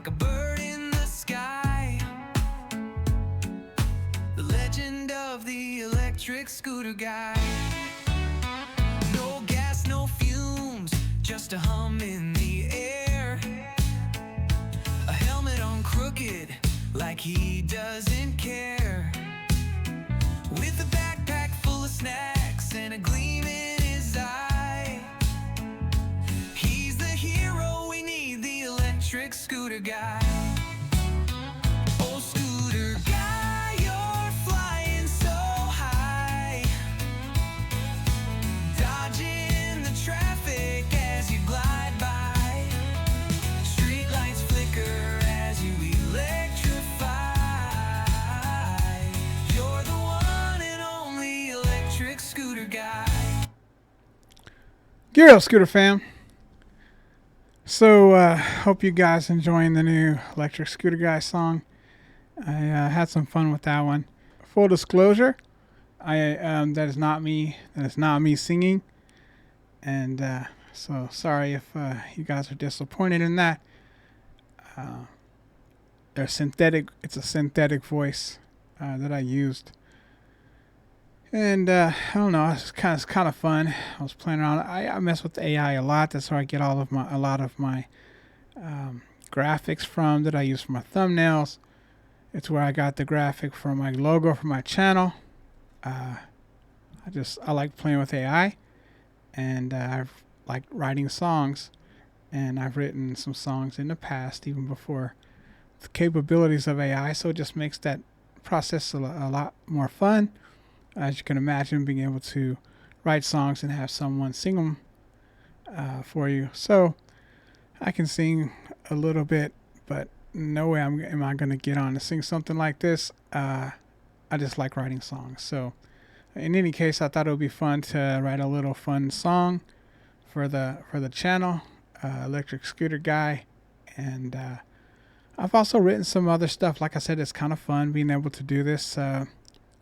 a bird in the sky. The legend of the electric scooter guy. No gas, no fumes, just a hum in the air. A helmet on crooked, like he doesn't care. With a backpack full of snacks and a gleam in his eye. He's the hero we need, the electric scooter guy. Oh, scooter guy, you're flying so high, dodging the traffic as you glide by. Street lights flicker as you electrify. You're the one and only electric scooter guy. Gear up, Scooter fam. So, hope you guys enjoying the new Electric Scooter Guy song. I had some fun with that one. Full disclosure, that is not me. That is not me singing. And so sorry if you guys are disappointed in that. It's a synthetic voice that I used. And I don't know, it's kind of fun. I was playing around. I mess with AI a lot. That's where I get a lot of my graphics from that I use for my thumbnails. It's where I got the graphic for my logo for my channel. I like playing with AI, and I've like writing songs, and I've written some songs in the past, even before the capabilities of AI. So it just makes that process a lot more fun. As you can imagine, being able to write songs and have someone sing them for you. So I can sing a little bit, but no way am I going to get on to sing something like this. I just like writing songs. So in any case, I thought it would be fun to write a little fun song for the channel, Electric Scooter Guy. And I've also written some other stuff. Like I said, it's kind of fun being able to do this.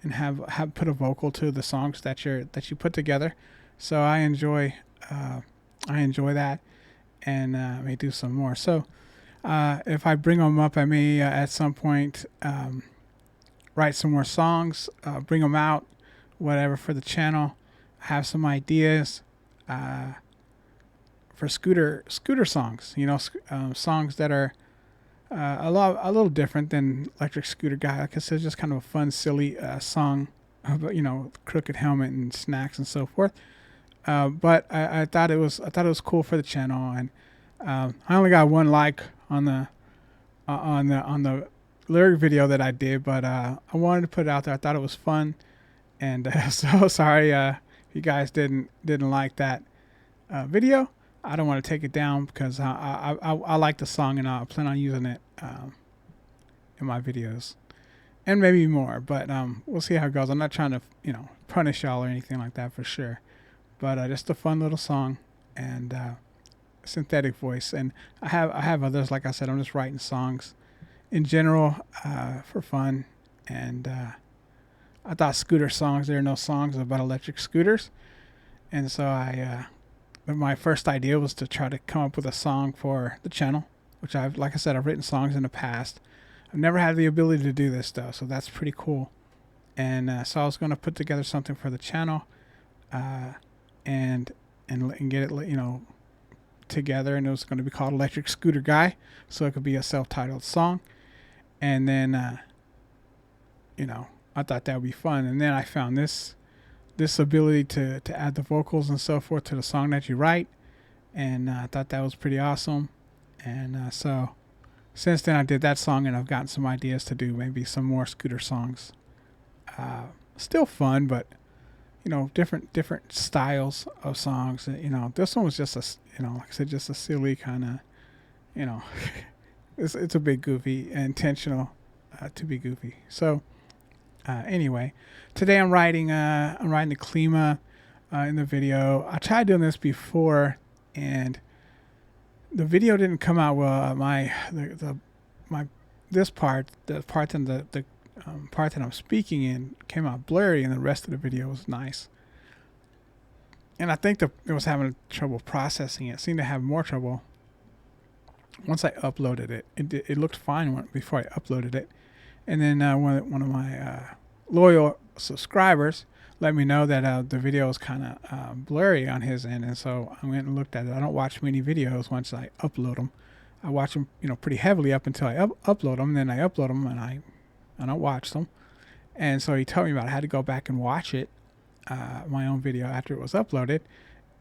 And have put a vocal to the songs that you put together, so I enjoy that, and may do some more. So if I bring them up, I may at some point write some more songs, bring them out, whatever for the channel. Have some ideas for scooter songs. Songs that are a little different than Electric Scooter Guy. Like I said, just kind of a fun, silly song about crooked helmet and snacks and so forth. But I thought it was cool for the channel, and I only got one like on the lyric video that I did, but I wanted to put it out there. I thought it was fun, and so sorry if you guys didn't like that video. I don't want to take it down because I like the song, and I plan on using it in my videos, and maybe more. But we'll see how it goes. I'm not trying to punish y'all or anything like that for sure. But just a fun little song and synthetic voice. And I have others. Like I said, I'm just writing songs in general for fun. And I thought scooter songs. There are no songs about electric scooters, and so my first idea was to try to come up with a song for the channel, which like I said, I've written songs in the past. I've never had the ability to do this though, so that's pretty cool. And so I was going to put together something for the channel, and get it, together, and it was going to be called Electric Scooter Guy, so it could be a self-titled song. And then, I thought that would be fun. And then I found this ability to add the vocals and so forth to the song that you write, and I thought that was pretty awesome. And so since then I did that song, and I've gotten some ideas to do maybe some more scooter songs. Still fun, but different styles of songs. This one was just like I said, just a silly kind of it's a bit goofy, intentional to be goofy. So anyway, today I'm riding the Klima in the video. I tried doing this before, and the video didn't come out well. The part that I'm speaking in came out blurry, and the rest of the video was nice. And I think it was having trouble processing it. It seemed to have more trouble once I uploaded it, it looked fine before I uploaded it. And then one of my loyal subscribers let me know that the video was kind of blurry on his end, and so I went and looked at it. I don't watch many videos once I upload them. I watch them, pretty heavily up until I upload them. Then I upload them and I don't watch them. And so he told me about it. I had to go back and watch it, my own video after it was uploaded,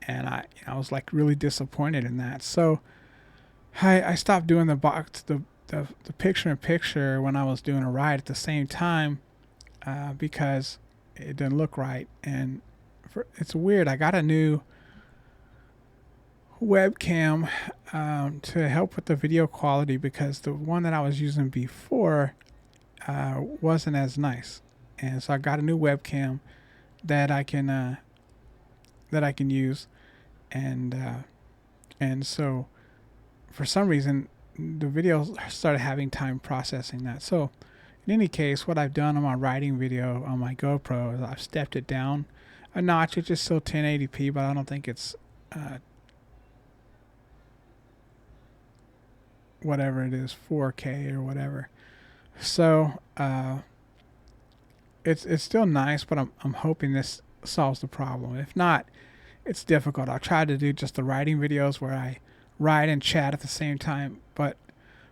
and I was like really disappointed in that. So I stopped doing the picture in picture when I was doing a ride at the same time because it didn't look right. And it's weird. I got a new webcam to help with the video quality because the one that I was using before wasn't as nice. And so I got a new webcam that I can use, and so for some reason the video started having time processing that. So in any case, what I've done on my riding video on my GoPro is I've stepped it down a notch. It's just still 1080p, but I don't think it's whatever it is, 4K or whatever. So it's still nice, but I'm hoping this solves the problem. If not, it's difficult. I'll try to do just the riding videos where I ride and chat at the same time, but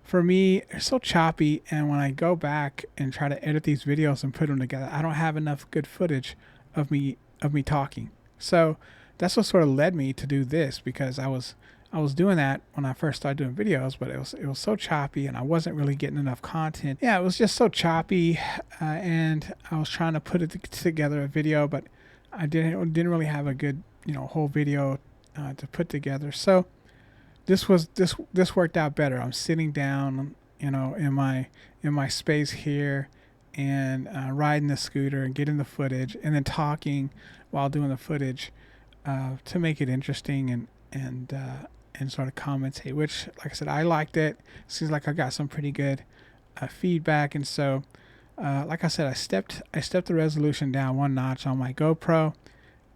for me, it's so choppy, and when I go back and try to edit these videos and put them together, I don't have enough good footage of me talking. So that's what sort of led me to do this, because I was doing that when I first started doing videos, but it was so choppy, and I wasn't really getting enough content. Yeah, it was just so choppy, and I was trying to put it together a video, but I didn't really have a good whole video to put together. So this worked out better. I'm sitting down, in my space here, and riding the scooter and getting the footage, and then talking while doing the footage to make it interesting and sort of commentate. Which, like I said, I liked it. Seems like I got some pretty good feedback, and so like I said, I stepped the resolution down one notch on my GoPro,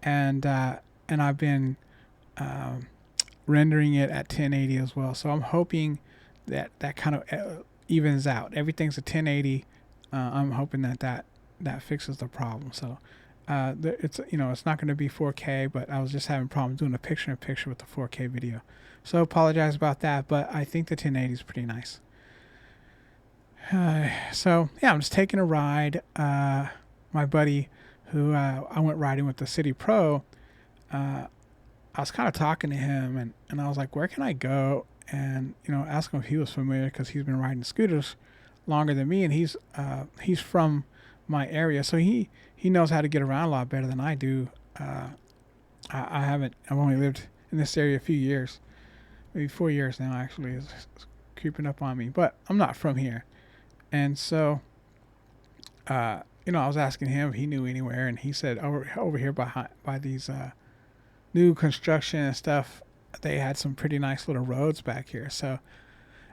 and I've been rendering it at 1080 as well. So I'm hoping that kind of evens out. Everything's at 1080. I'm hoping that fixes the problem. So it's it's not going to be 4K, but I was just having problems doing a picture-in-picture with the 4K video. So apologize about that, but I think the 1080 is pretty nice. So yeah, I'm just taking a ride. My buddy, who I went riding with the City Pro, I was kind of talking to him, and I was like, where can I go? And ask him if he was familiar, because he's been riding scooters longer than me, and he's from my area, so he knows how to get around a lot better than I do. I've only lived in this area a few years, maybe 4 years now. Actually, it's creeping up on me, but I'm not from here. And so I was asking him if he knew anywhere, and he said over here by these new construction and stuff, they had some pretty nice little roads back here. So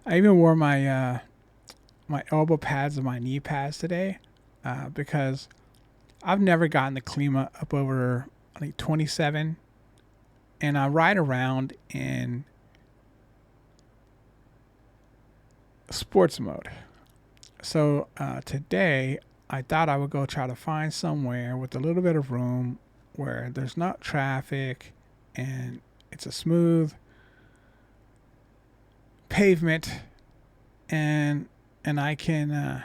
I even wore my my elbow pads and my knee pads today because I've never gotten the Klima up over, I think, 27, and I ride around in sports mode. So today I thought I would go try to find somewhere with a little bit of room where there's not traffic and it's a smooth pavement, and I can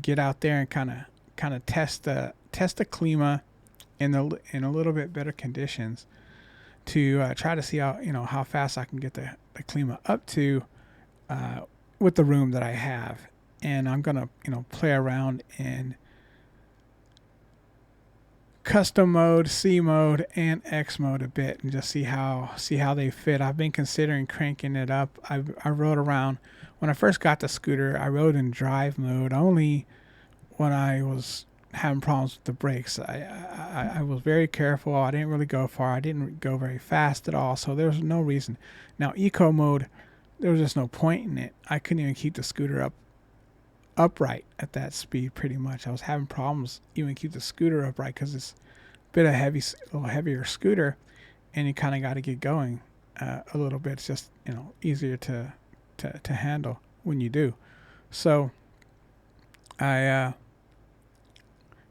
get out there and kind of test the Klima in a little bit better conditions to try to see how fast I can get the Klima up to with the room that I have. And I'm gonna play around in custom mode, C mode, and X mode a bit, and just see how they fit. I've been considering cranking it up. I rode around when I first got the scooter. I rode in drive mode only when I was having problems with the brakes. I was very careful. I didn't really go far. I didn't go very fast at all. So there was no reason. Now eco mode, there was just no point in it. I couldn't even keep the scooter upright at that speed. Pretty much I was having problems even keep the scooter upright because it's a little heavier scooter, and you kind of got to get going a little bit. It's just easier to to handle when you do. So I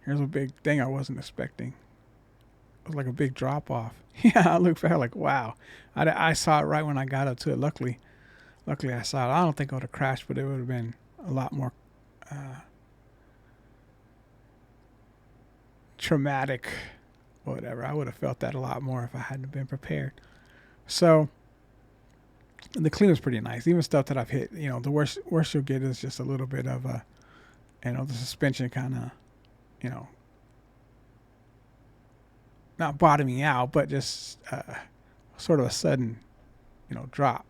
here's a big thing I wasn't expecting. It was like a big drop off. Yeah, I looked back like, wow. I saw it right when I got up to it. Luckily I saw it. I don't think it would have crashed, but it would have been a lot more traumatic, whatever. I would have felt that a lot more if I hadn't been prepared. So the Klima's pretty nice. Even stuff that I've hit, the worst you'll get is just a little bit of the suspension kind of, not bottoming out, but just sort of a sudden, drop.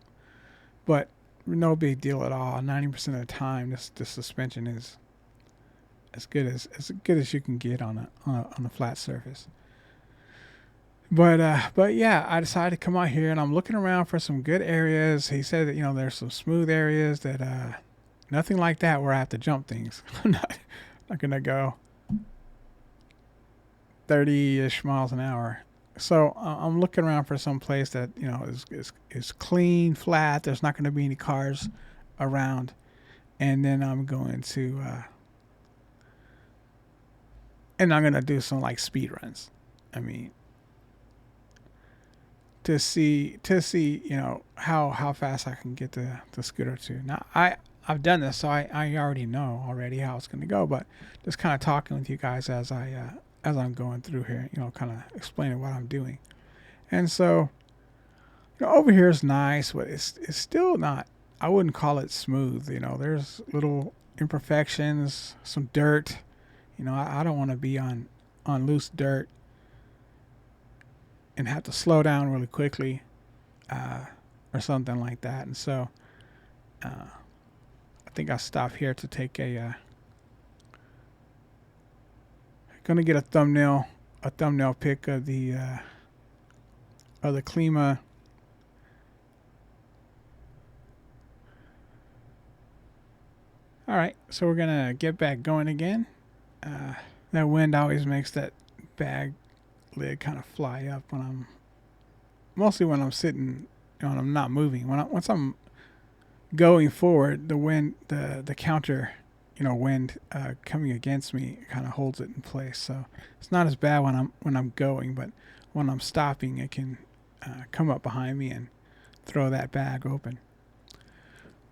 But no big deal at all. 90% of the time, this suspension is as good as you can get on a flat surface. But yeah, I decided to come out here and I'm looking around for some good areas. He said that there's some smooth areas that nothing like that where I have to jump things. I'm not gonna go 30-ish miles an hour. So I'm looking around for some place that is clean, flat. There's not going to be any cars around, and then I'm going to do some like speed runs. I mean, to see how fast I can get the scooter to. Now I've done this, so I already know already how it's going to go. But just kind of talking with you guys as I'm going through here, kind of explaining what I'm doing. And so, over here is nice, but it's still not, I wouldn't call it smooth. There's little imperfections, some dirt. I don't want to be on loose dirt and have to slow down really quickly or something like that. And so, I think I'll stop here to take gonna get a thumbnail pic of the Klima. All right, so we're gonna get back going again. That wind always makes that bag lid kind of fly up mostly when I'm sitting, when I'm not moving. Once I'm going forward, the wind, the counter, wind coming against me kind of holds it in place. So it's not as bad when I'm going, but when I'm stopping, it can come up behind me and throw that bag open.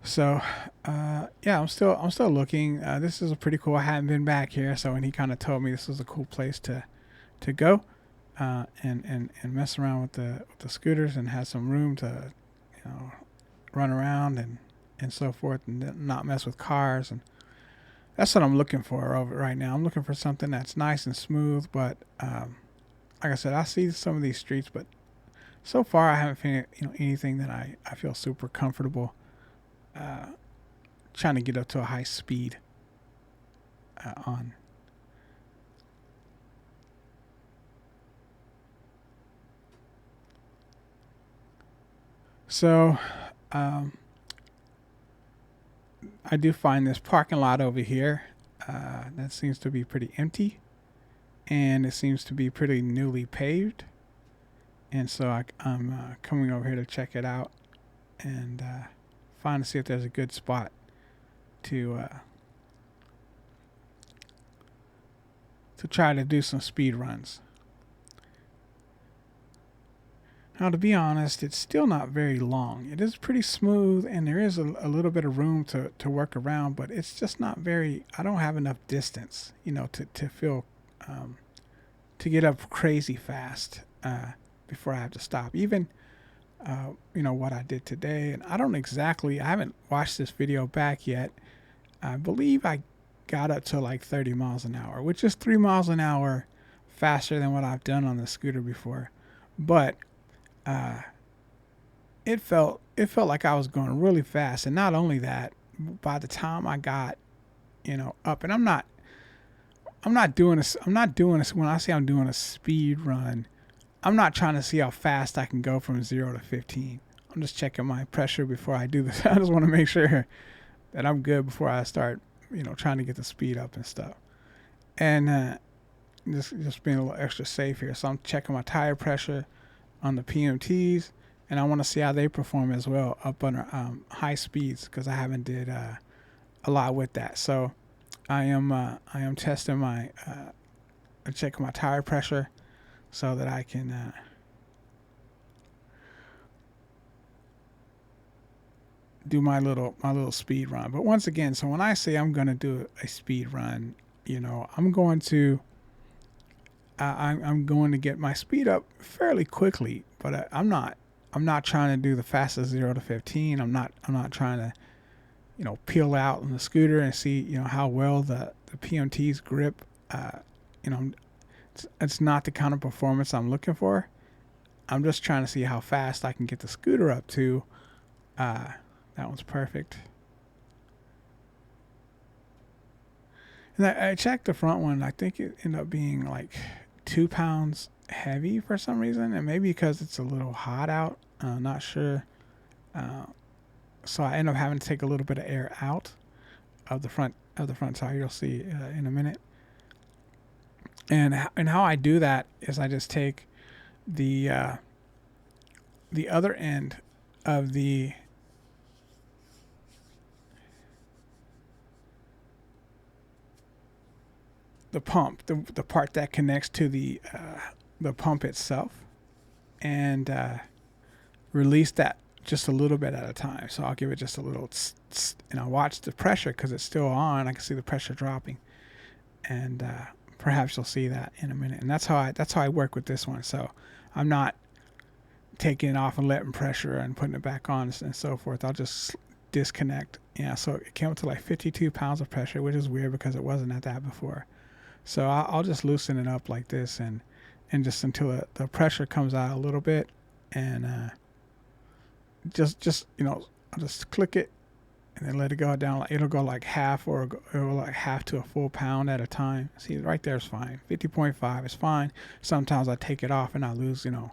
So yeah, I'm still looking. This is a pretty cool. I hadn't been back here, so when he kind of told me this was a cool place to go and mess around with the scooters and have some room to run around and so forth and not mess with cars, and that's what I'm looking for over right now. I'm looking for something that's nice and smooth, but like I said, I see some of these streets, but so far I haven't found anything that I feel super comfortable trying to get up to a high speed on. So I do find this parking lot over here that seems to be pretty empty, and it seems to be pretty newly paved, and so I'm coming over here to check it out and find to see if there's a good spot to try to do some speed runs. Now, to be honest, it's still not very long. It is pretty smooth, and there is a little bit of room to work around, but it's just not very, I don't have enough distance, to feel, to get up crazy fast before I have to stop. Even, what I did today, and I haven't watched this video back yet. I believe I got up to like 30 miles an hour, which is 3 miles an hour faster than what I've done on the scooter before. But it felt like I was going really fast, and not only that, by the time I got up, and I'm not doing this when I say I'm doing a speed run, I'm not trying to see how fast I can go from 0 to 15. I'm just checking my pressure before I do this. I just want to make sure that I'm good before I start trying to get the speed up and stuff, and just being a little extra safe here. So I'm checking my tire pressure on the PMTs, and I want to see how they perform as well up under high speeds, because I haven't did a lot with that. So I am testing my checking my tire pressure so that I can do my little speed run. But once again, so when I say I'm going to do a speed run, I'm going to I'm going to get my speed up fairly quickly, but I'm not trying to do the fastest 0 to 15. I'm not trying to peel out on the scooter and see how well the PMTs grip. It's not the kind of performance I'm looking for. I'm just trying to see how fast I can get the scooter up to. That one's perfect. And I checked the front one. I think it ended up being like 2 pounds heavy for some reason, and maybe because it's a little hot out. Not sure. So I end up having to take a little bit of air out of the front tire. You'll see in a minute. And how I do that is I just take the other end of the pump, the part that connects to the pump itself, and release that just a little bit at a time. So I'll give it just a little tss, tss, and I'll watch the pressure because it's still on. I can see the pressure dropping, and perhaps you'll see that in a minute. And that's how I work with this one. So I'm not taking it off and letting pressure and putting it back on and so forth. I'll just disconnect. Yeah, so it came up to like 52 pounds of pressure, which is weird because it wasn't at that before. So I'll just loosen it up like this and just until the pressure comes out a little bit, and just I'll just click it and then let it go down. It'll go like half, or it'll go like half to a full pound at a time. See, right there is fine. 50.5 is fine. Sometimes I take it off and I lose a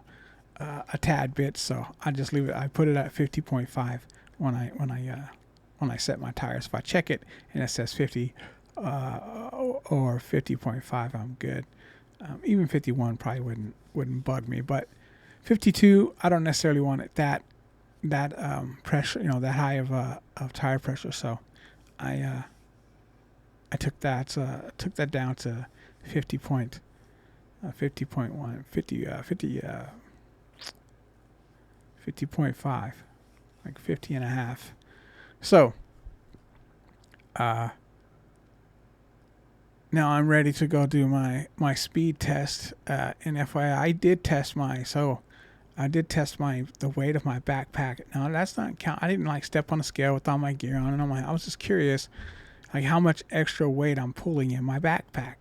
tad bit, so I just leave it. I put it at 50.5 when I set my tires. If I check it and it says 50 or 50.5, I'm good. Even 51 probably wouldn't bug me, but 52, I don't necessarily want it that pressure, that high of tire pressure. So I took that down to 50.1, 50.5, like 50 and a half. So now I'm ready to go do my speed test. And FYI, I did test the weight of my backpack. Now that's not count. I didn't step on a scale with all my gear on and I was just curious, how much extra weight I'm pulling in my backpack,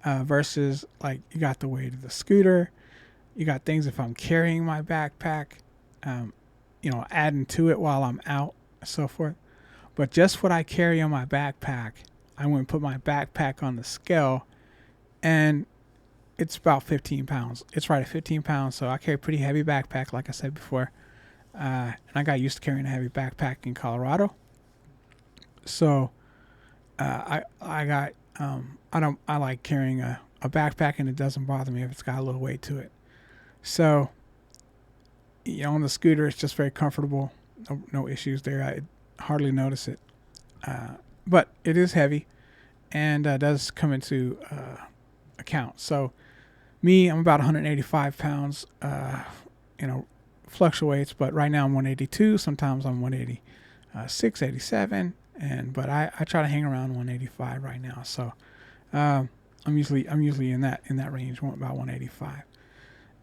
versus you got the weight of the scooter, you got things if I'm carrying my backpack, adding to it while I'm out and so forth. But just what I carry on my backpack, I went and put my backpack on the scale, and it's about 15 pounds. It's right at 15 pounds. So I carry a pretty heavy backpack, like I said before. And I got used to carrying a heavy backpack in Colorado. So I like carrying a backpack, and it doesn't bother me if it's got a little weight to it. So on the scooter, it's just very comfortable. No issues there. I hardly notice it. But it is heavy, and does come into account. So me, I'm about 185 pounds, fluctuates, but right now I'm 182. Sometimes I'm 186, 87, but I try to hang around 185 right now. So I'm usually in that range, about 185.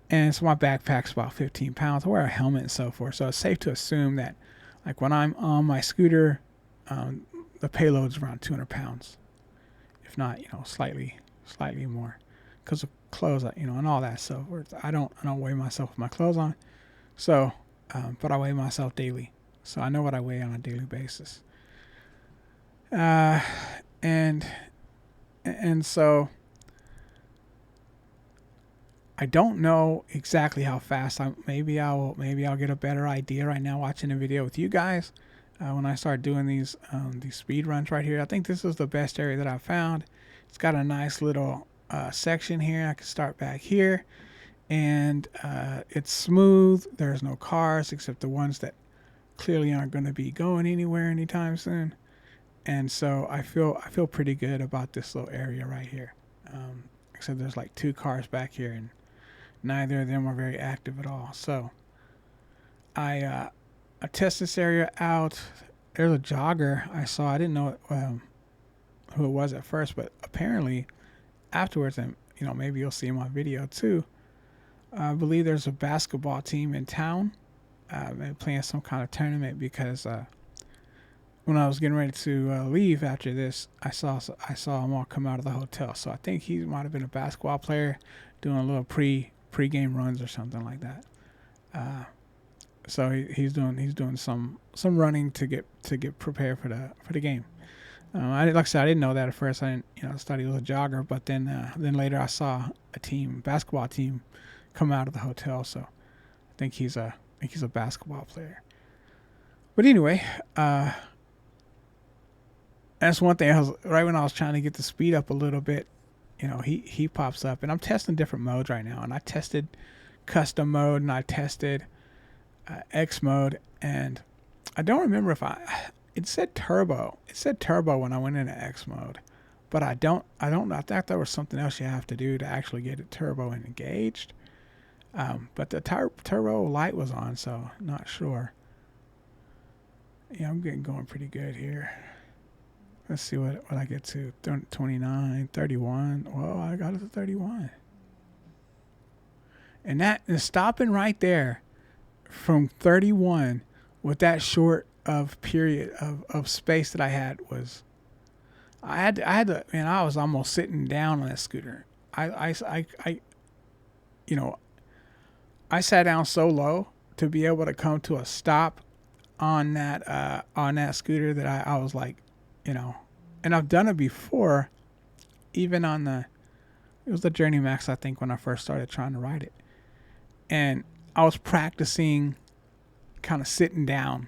And so my backpack's about 15 pounds. I wear a helmet and so forth, so it's safe to assume that when I'm on my scooter, the payload's around 200 pounds, if not, slightly more, because of clothes, and all that stuff. I don't weigh myself with my clothes on, so, but I weigh myself daily, so I know what I weigh on a daily basis. And so I don't know exactly how fast maybe I'll get a better idea right now watching the video with you guys. When I start doing these speed runs right here, I think this is the best area that I've found. It's got a nice little section here. I can start back here, and it's smooth. There's no cars except the ones that clearly aren't going to be going anywhere anytime soon. And so I feel pretty good about this little area right here. Except there's like 2 cars back here, and neither of them are very active at all. So I test this area out. There's a jogger I saw. I didn't know who it was at first, but apparently afterwards, and maybe you'll see in my video too. I believe there's a basketball team in town, playing some kind of tournament because when I was getting ready to leave after this, I saw them all come out of the hotel. So I think he might have been a basketball player doing a little pre-game runs or something like that. So he's doing some running to get prepared for the game. Like I said, I didn't know that at first. I thought he was a jogger, but then later I saw a basketball team come out of the hotel. So I think he's a basketball player. But anyway, that's one thing. Right when I was trying to get the speed up a little bit, he pops up, and I'm testing different modes right now. And I tested custom mode, and I tested X mode, and I don't remember if it said turbo. It said turbo when I went into X mode, but I don't know. I thought there was something else you have to do to actually get it turbo and engaged. But the turbo light was on, so not sure. Yeah, I'm going pretty good here. Let's see what I get to. 29, 31. Well, I got it to 31. And that is stopping right there from 31 with that short of period of space that I had was I had to man, I was almost sitting down on that scooter. I sat down so low to be able to come to a stop on that scooter that I was like, and I've done it before, even on it was the Journey Max, I think, when I first started trying to ride it. And I was practicing kind of sitting down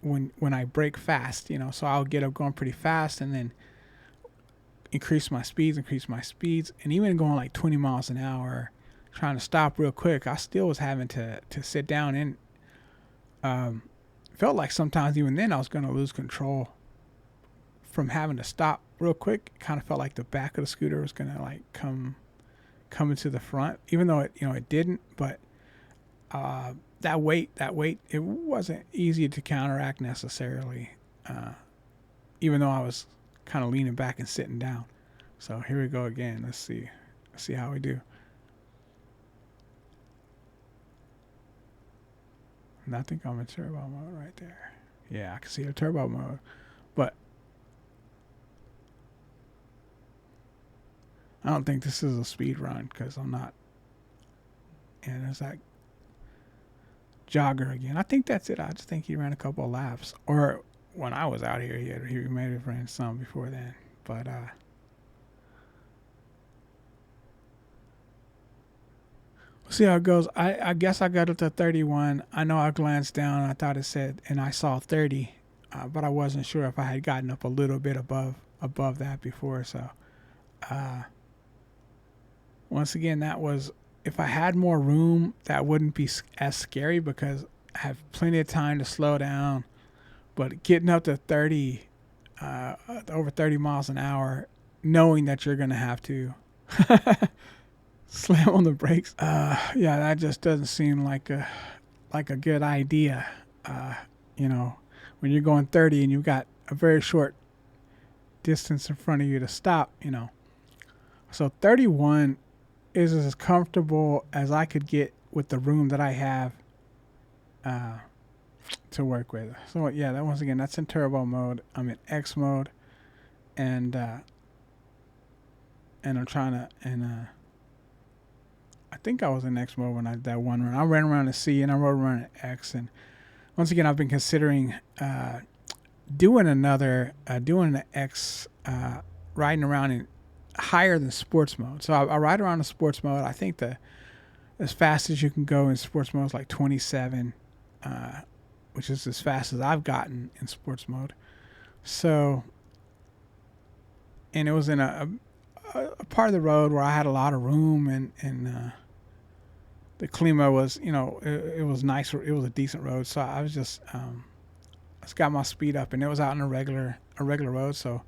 when I brake fast, so I'll get up going pretty fast and then increase my speeds, and even going like 20 miles an hour, trying to stop real quick, I still was having to sit down, and felt like sometimes even then I was going to lose control from having to stop real quick. It kind of felt like the back of the scooter was going to like come into the front, even though it didn't, but that weight, it wasn't easy to counteract necessarily, even though I was kind of leaning back and sitting down. So here we go again. Let's see how we do. And I think I'm in turbo mode right there. Yeah, I can see the turbo mode, but I don't think this is a speed run because I'm not. And there's that jogger again. I think that's it. I just think he ran a couple of laps. Or when I was out here, he may have ran some before then. But we'll see how it goes. I guess I got up to 31. I know I glanced down. I thought it said, and I saw 30, but I wasn't sure if I had gotten up a little bit above that before. So once again, that was, if I had more room, that wouldn't be as scary because I have plenty of time to slow down. But getting up to 30, over 30 miles an hour, knowing that you're going to have to slam on the brakes, yeah, that just doesn't seem like a good idea. When you're going 30 and you've got a very short distance in front of you to stop, So 31 is as comfortable as I could get with the room that I have to work with. So yeah, that once again, that's in turbo mode. I'm in X mode, and I'm trying to, I think I was in X mode when I did that one run. I ran around the C and I rode around at X, and once again, I've been considering doing an X, riding around in higher than sports mode. So I ride around in sports mode. I think as fast as you can go in sports mode is like 27, which is as fast as I've gotten in sports mode. So, and it was in a part of the road where I had a lot of room, and the Klima was, it was nice. It was a decent road, so I was just got my speed up, and it was out on a regular road, so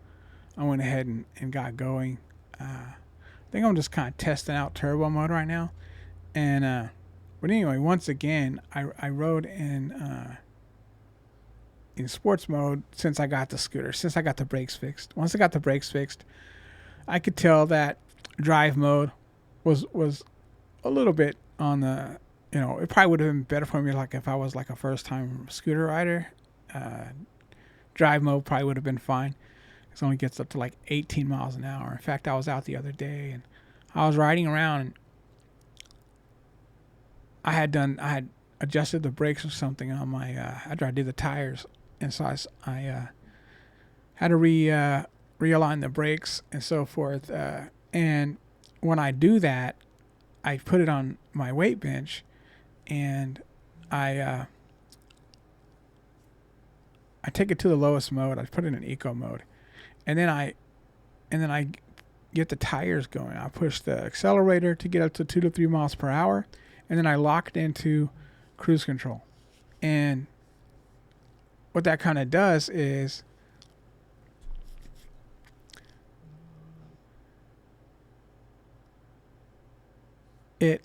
I went ahead and got going. I think I'm just kind of testing out turbo mode right now, and but anyway, once again, I rode in sports mode since I got the scooter, since I got the brakes fixed. Once I got the brakes fixed, I could tell that drive mode was a little bit on the, it probably would have been better for me like if I was like a first time scooter rider. Drive mode probably would have been fine. It only gets up to like 18 miles an hour. In fact, I was out the other day and I was riding around and I had adjusted the brakes or something on my, after I did the tires. And so I had to realign the brakes and so forth. And when I do that, I put it on my weight bench and I take it to the lowest mode. I put it in eco mode. And then I get the tires going. I push the accelerator to get up to 2 to 3 miles per hour, and then I lock it into cruise control. And what that kind of does is it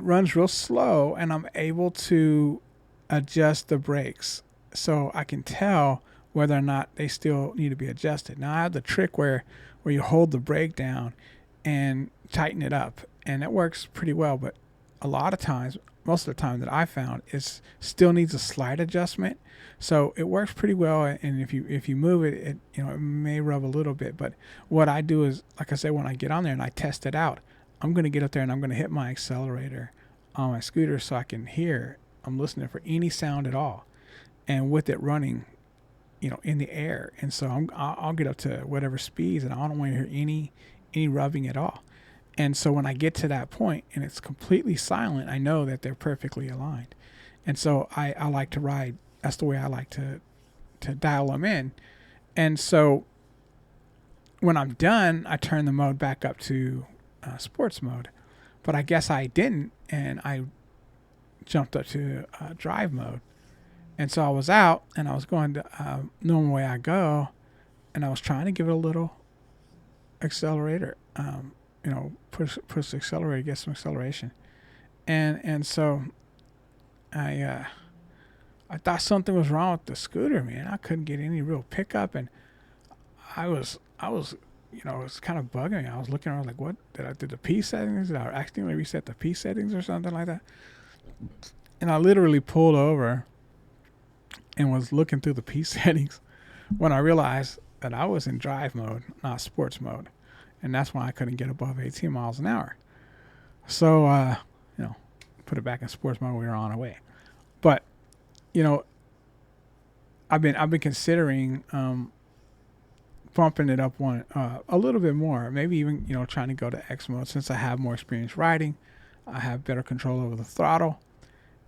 runs real slow, and I'm able to adjust the brakes so I can tell whether or not they still need to be adjusted. Now I have the trick where you hold the brake down and tighten it up, and it works pretty well. But a lot of times, most of the time that I found, it still needs a slight adjustment. So it works pretty well, and if you move it, it may rub a little bit. But what I do is, like I said, when I get on there and I test it out, I'm going to get up there and I'm going to hit my accelerator on my scooter so I can hear. I'm listening for any sound at all, and with it running, in the air. And so I'll get up to whatever speeds, and I don't want to hear any rubbing at all. And so when I get to that point and it's completely silent, I know that they're perfectly aligned. And so I like to ride. That's the way I like to dial them in. And so when I'm done, I turn the mode back up to sports mode. But I guess I didn't, and I jumped up to drive mode. And so I was out, and I was going to normal way I go, and I was trying to give it a little accelerator, push the accelerator, get some acceleration, and so I thought something was wrong with the scooter, man. I couldn't get any real pickup, and I was it was kind of bugging me. I was looking around like, what did I do? The P settings? Did I accidentally reset the P settings or something like that? And I literally pulled over and was looking through the P settings when I realized that I was in drive mode, not sports mode. And that's why I couldn't get above 18 miles an hour. So, put it back in sports mode. We were on our way. But, I've been considering bumping it up a little bit more. Maybe even, trying to go to X mode since I have more experience riding. I have better control over the throttle.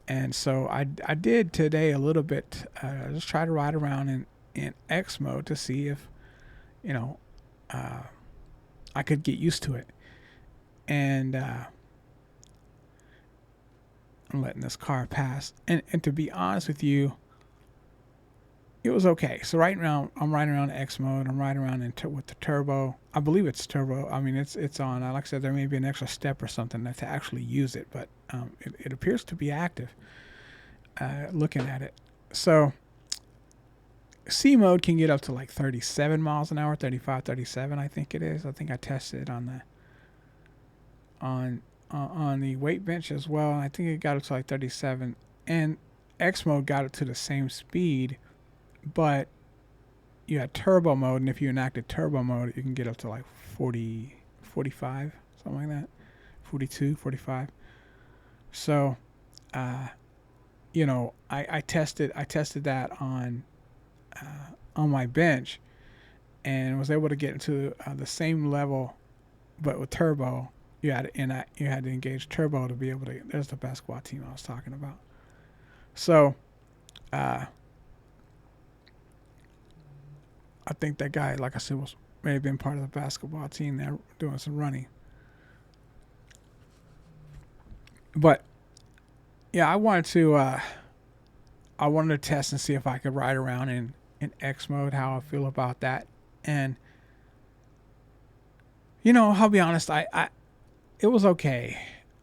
And so I did today a little bit, just try to ride around in X mode to see if, I could get used to it. And I'm letting this car pass. And to be honest with you, it was okay. So right now I'm riding around X mode. I'm riding around with the turbo. I believe it's turbo. I mean, it's on. Like I said, there may be an extra step or something to actually use it, but it appears to be active. Looking at it, so C mode can get up to like 37 miles an hour, 35, 37. I think it is. I think I tested it on the weight bench as well. I think it got up to like 37, and X mode got it to the same speed. But you had turbo mode, and if you enacted turbo mode, you can get up to like 40, 45, something like that, 42, 45. So, I tested that on my bench, and was able to get into the same level, but with turbo. You had to engage turbo to be able to. There's the basketball team I was talking about. So, I think that guy, like I said, may have been part of the basketball team there doing some running. But yeah, I wanted to test and see if I could ride around in X mode, how I feel about that. And I'll be honest, I it was okay.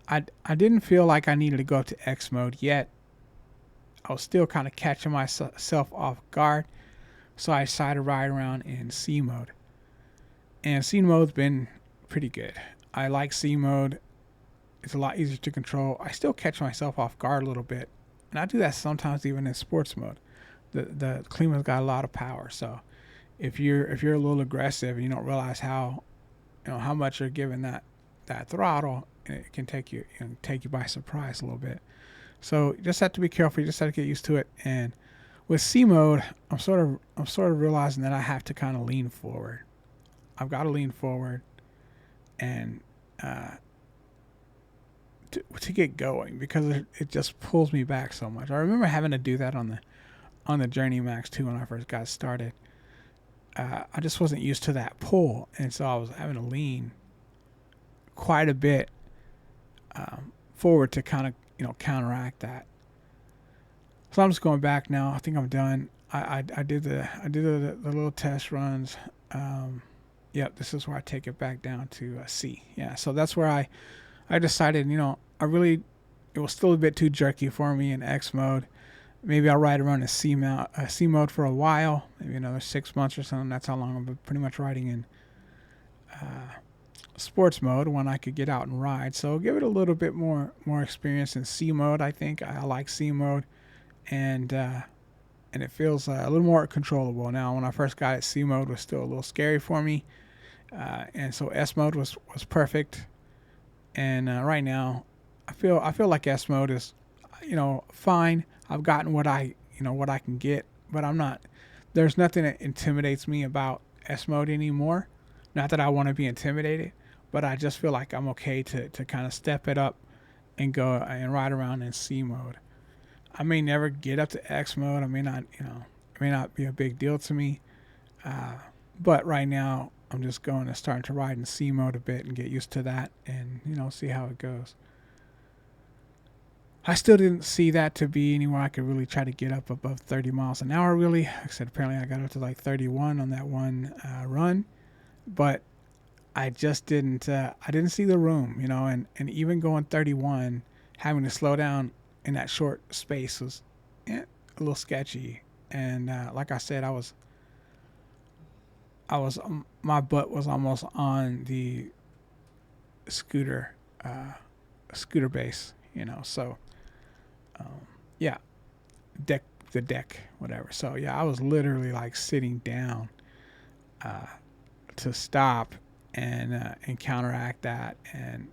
I didn't feel like I needed to go to X mode yet. I was still kind of catching myself off guard, so I decided to ride around in C mode. And C mode's been pretty good. I like C mode. It's a lot easier to control. I still catch myself off guard a little bit, and I do that sometimes even in sports mode. The Klima's got a lot of power, so if you're a little aggressive and you don't realize how much you're giving that throttle, it can take you by surprise a little bit. So you just have to be careful. You just have to get used to it. And with C mode, I'm sort of realizing that I have to kind of lean forward. I've got to lean forward and to get going, because it just pulls me back so much. I remember having to do that on the Journey Max 2 when I first got started. I just wasn't used to that pull, and so I was having to lean quite a bit forward to kind of counteract that. So I'm just going back now. I think I'm done. I did the little test runs. Yep, this is where I take it back down to C. Yeah, so that's where I decided, it was still a bit too jerky for me in X mode. Maybe I'll ride around in C mode for a while, maybe another 6 months or something. That's how long I've been pretty much riding in sports mode, when I could get out and ride. So give it a little bit more experience in C mode. I think I like C mode, and it feels a little more controllable now. When I first got it, C mode was still a little scary for me, and so S mode was perfect. And right now, I feel like S mode is, fine. I've gotten what I can get, but I'm not. There's nothing that intimidates me about S mode anymore. Not that I want to be intimidated, but I just feel like I'm okay to kind of step it up and go and ride around in C mode. I may never get up to X mode. I may not, it may not be a big deal to me. But right now, I'm just going to start to ride in C mode a bit and get used to that, and see how it goes. I still didn't see that to be anywhere I could really try to get up above 30 miles an hour, really. Like I said, apparently I got up to like 31 on that one run, but I just didn't. I didn't see the room, and even going 31, having to slow down in that short space was a little sketchy. And like I said, my butt was almost on the scooter base, so. Yeah, the deck, whatever. So yeah, I was literally like sitting down to stop and counteract that, and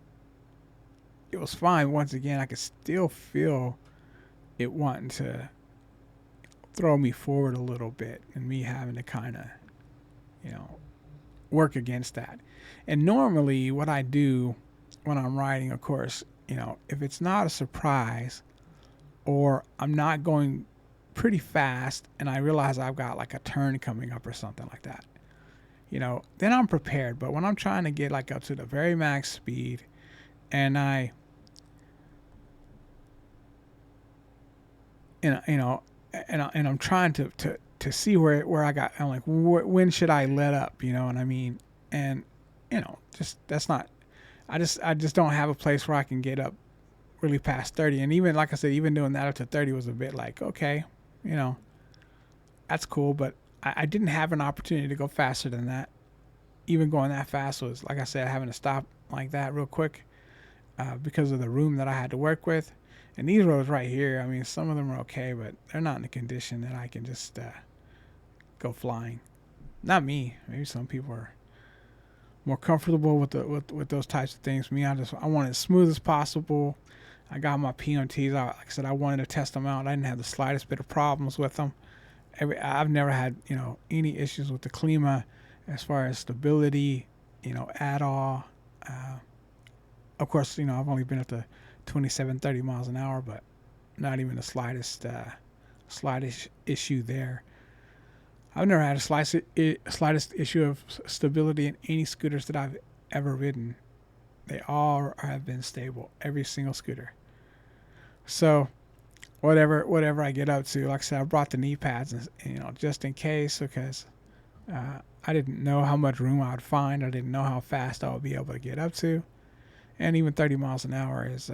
it was fine. Once again, I could still feel it wanting to throw me forward a little bit, and me having to kind of, work against that. And normally, what I do when I'm riding, of course, if it's not a surprise, or I'm not going pretty fast and I realize I've got like a turn coming up or something like that, then I'm prepared. But when I'm trying to get like up to the very max speed, and I'm trying to see where I'm like, when should I let up? You know what I mean? And just that's not. I just don't have a place where I can get up really past 30. And even, like I said, even doing that up to 30 was a bit like, okay, that's cool. But I didn't have an opportunity to go faster than that. Even going that fast was, like I said, having to stop like that real quick because of the room that I had to work with. And these roads right here, I mean, some of them are okay, but they're not in the condition that I can just go flying. Not me. Maybe some people are more comfortable with those types of things. Me, I want it as smooth as possible. I got my PMTs. Like I said, I wanted to test them out. I didn't have the slightest bit of problems with them. I've never had any issues with the Klima as far as stability, at all. Of course, I've only been up to 27, 30 miles an hour, but not even the slightest issue there. I've never had a slightest issue of stability in any scooters that I've ever ridden. They all have been stable, every single scooter. So whatever I get up to, like I said, I brought the knee pads, and, just in case, because I didn't know how much room I would find. I didn't know how fast I would be able to get up to, and even 30 miles an hour is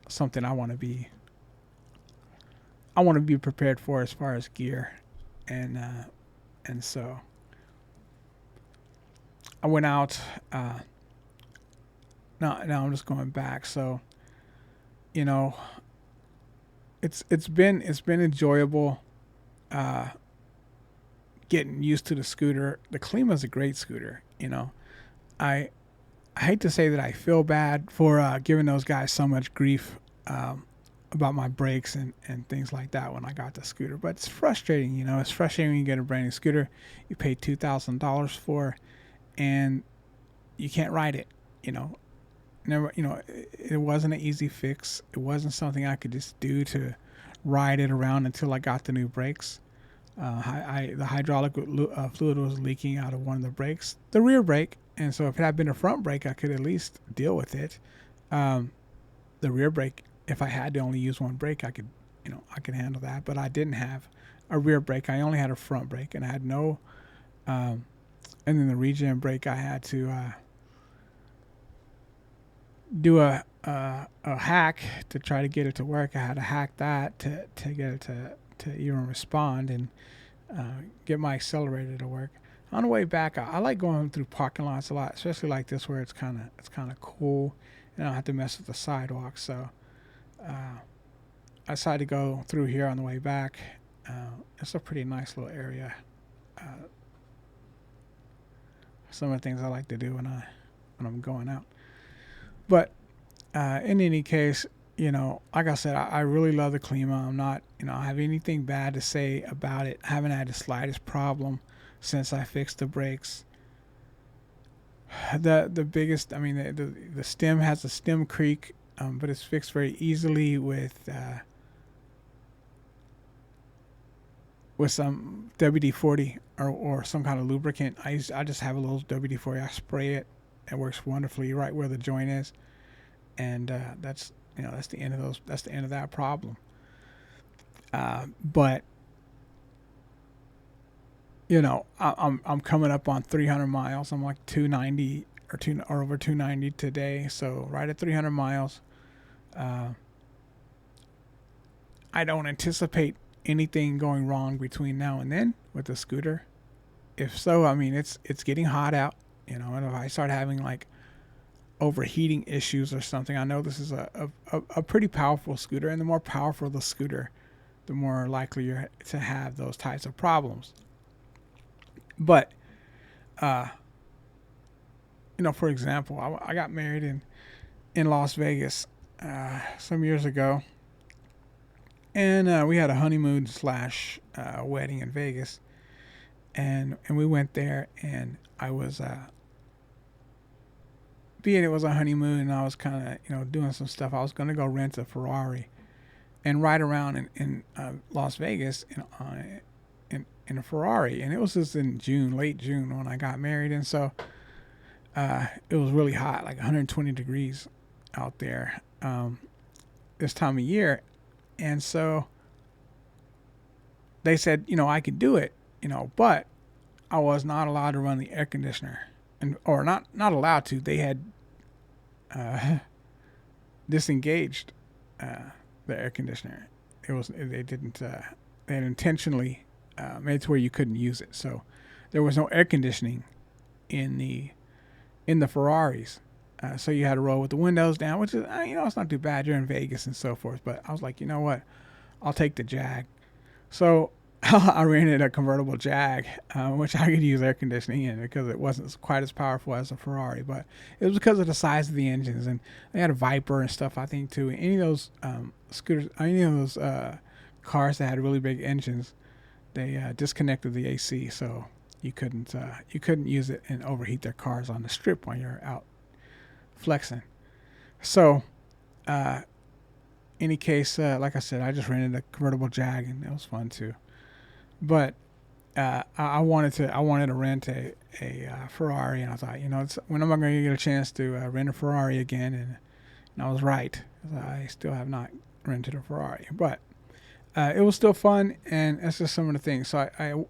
something I want to be. I want to be prepared for as far as gear, and so I went out. Now I'm just going back. So, you know, it's been enjoyable getting used to the scooter. The Klima is a great scooter. I I hate to say that I feel bad for giving those guys so much grief about my brakes and things like that when I got the scooter, but it's frustrating. It's frustrating when you get a brand new scooter you pay $2,000 for, and you can't ride it. You know, never. It wasn't an easy fix. It wasn't something I could just do to ride it around until I got the new brakes. The hydraulic fluid was leaking out of one of the brakes, the rear brake, and so if it had been a front brake, I could at least deal with it. The rear brake, if I had to only use one brake, I could handle that. But I didn't have a rear brake. I only had a front brake, and I had no. And then the regen brake, I had to do a hack to try to get it to work. I had to hack that to get it to even respond and get my accelerator to work. On the way back, I like going through parking lots a lot, especially like this where it's kind of cool, and I don't have to mess with the sidewalk. So I decided to go through here on the way back. It's a pretty nice little area. Some of the things I like to do when I'm going out. But in any case, like I said, I really love the Klima. I'm not, I have anything bad to say about it. I haven't had the slightest problem since I fixed the brakes. The biggest, the stem has a stem creak, but it's fixed very easily with some WD-40 or some kind of lubricant. I just have a little WD-40. I spray it. It works wonderfully right where the joint is, and that's the end of those. That's the end of that problem. But I'm coming up on 300 miles. I'm like 290 or over 290 today. So right at 300 miles. I don't anticipate anything going wrong between now and then with the scooter. If so, it's getting hot out. And if I start having like overheating issues or something, I know this is a pretty powerful scooter, and the more powerful the scooter, the more likely you're to have those types of problems. But, for example, I got married in Las Vegas some years ago, and we had a honeymoon / wedding in Vegas, and we went there, and I was being it was a honeymoon, and I was kind of doing some stuff. I was going to go rent a Ferrari and ride around in Las Vegas in a Ferrari, and it was just in late June when I got married, and so it was really hot, like 120 degrees out there this time of year, and so they said I could do it, but I was not allowed to run the air conditioner, or not allowed to. They had disengaged the air conditioner. They had intentionally made it to where you couldn't use it. So there was no air conditioning in the Ferraris. So you had to roll with the windows down, which is it's not too bad. You're in Vegas and so forth. But I was like, you know what? I'll take the Jag. So I rented a convertible Jag, which I could use air conditioning in because it wasn't quite as powerful as a Ferrari, but it was because of the size of the engines, and they had a Viper and stuff, I think, too. Any of those scooters, any of those cars that had really big engines, they disconnected the AC, so you couldn't use it and overheat their cars on the strip when you're out flexing. So, any case, like I said, I just rented a convertible Jag, and it was fun too. But I wanted to rent a Ferrari, and I thought, when am I going to get a chance to rent a Ferrari again? And I was right. I still have not rented a Ferrari, but it was still fun, and that's just some of the things. So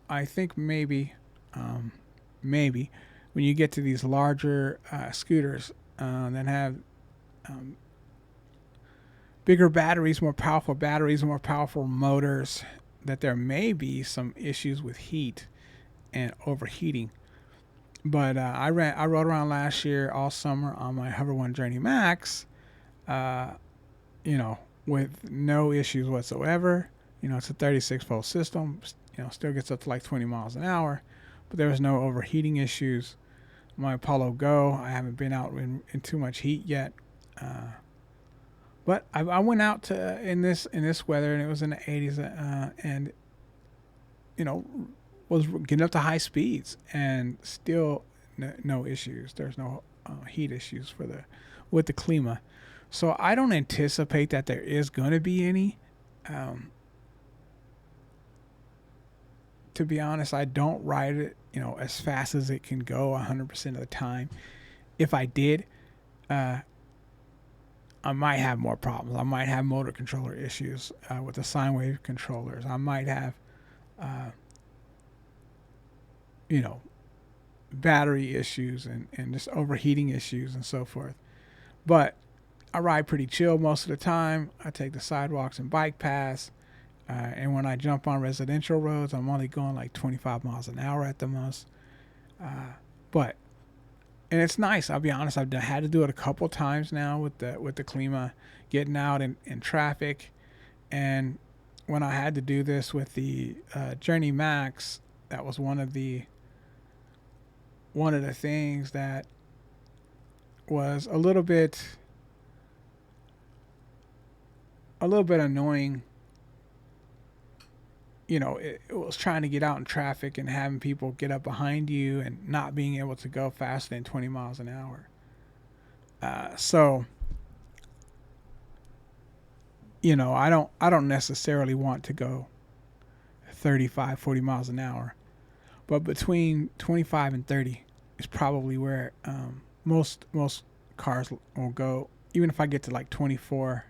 I think maybe when you get to these larger scooters that have um, bigger batteries, more powerful motors, that there may be some issues with heat and overheating. But I rode around last year all summer on my Hover One Journey Max, uh, you know, with no issues whatsoever. It's a 36-volt system. Still gets up to like 20 miles an hour, but there was no overheating issues. My Apollo Go, I haven't been out in too much heat yet, but I went out in this weather, and it was in the 80s, and you know was getting up to high speeds, and still no issues. There's no heat issues with the Klima, so I don't anticipate that there is going to be any. To be honest, I don't ride it, as fast as it can go 100% of the time. If I did, I might have more problems. I might have motor controller issues with the sine wave controllers. I might have, uh, you know, battery issues and just overheating issues and so forth. But I ride pretty chill most of the time. I take the sidewalks and bike paths. And when I jump on residential roads, I'm only going like 25 miles an hour at the most. But and it's nice. I'll be honest. I've had to do it a couple times now with the Klima, getting out in traffic. And when I had to do this with the Journey Max, that was one of the things that was a little bit annoying. It was trying to get out in traffic and having people get up behind you and not being able to go faster than 20 miles an hour. So, I don't necessarily want to go 35, 40 miles an hour, but between 25 and 30 is probably where most cars will go. Even if I get to like 24,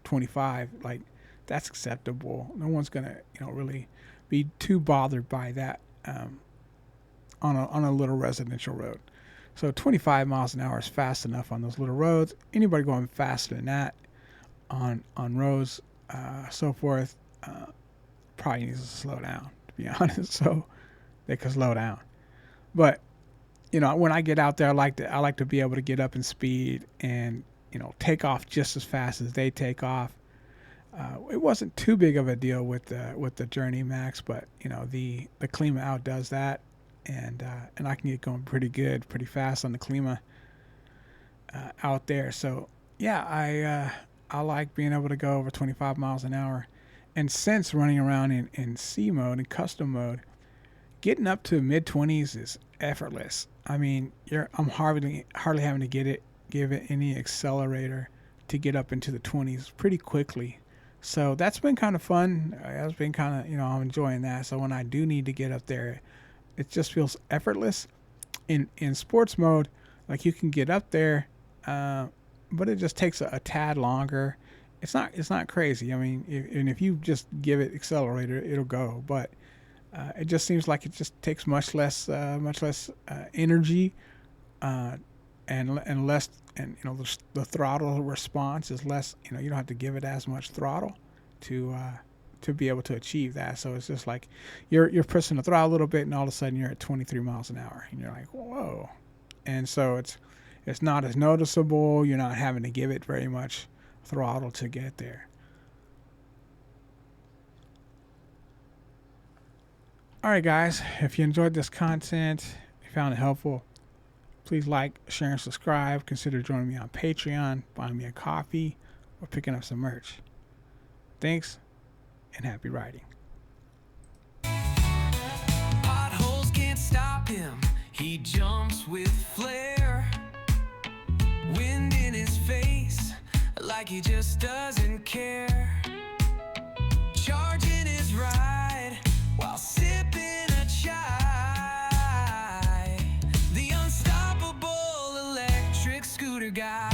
25, like, that's acceptable. No one's gonna, really be too bothered by that on a little residential road. So 25 miles an hour is fast enough on those little roads. Anybody going faster than that on roads, so forth, probably needs to slow down. To be honest, so they could slow down. But when I get out there, I like to be able to get up in speed and take off just as fast as they take off. It wasn't too big of a deal with the Journey Max, but the Klima outdoes that, and I can get going pretty fast on the Klima out there. So yeah, I like being able to go over 25 miles an hour, and since running around in C mode and custom mode, getting up to mid 20s is effortless. I mean, I'm hardly having to give it any accelerator to get up into the 20s pretty quickly. So that's been kind of fun. That's been kind of, I'm enjoying that. So when I do need to get up there, it just feels effortless. In sports mode, like, you can get up there, but it just takes a tad longer. It's not crazy. I mean, if you just give it accelerator, it'll go. But it just seems like it just takes much less energy, and less, and the throttle response is less. You don't have to give it as much throttle to be able to achieve that. So it's just like you're pressing the throttle a little bit, and all of a sudden you're at 23 miles an hour, and you're like, whoa. And so it's not as noticeable. You're not having to give it very much throttle to get there. All right, guys, if you enjoyed this content, if you found it helpful, please like, share, and subscribe. Consider joining me on Patreon, buying me a coffee, or picking up some merch. Thanks, and happy riding. Potholes can't stop him. He jumps with flair. Wind in his face, like he just doesn't care. Charging his ride while sipping a chai. The unstoppable electric scooter guy.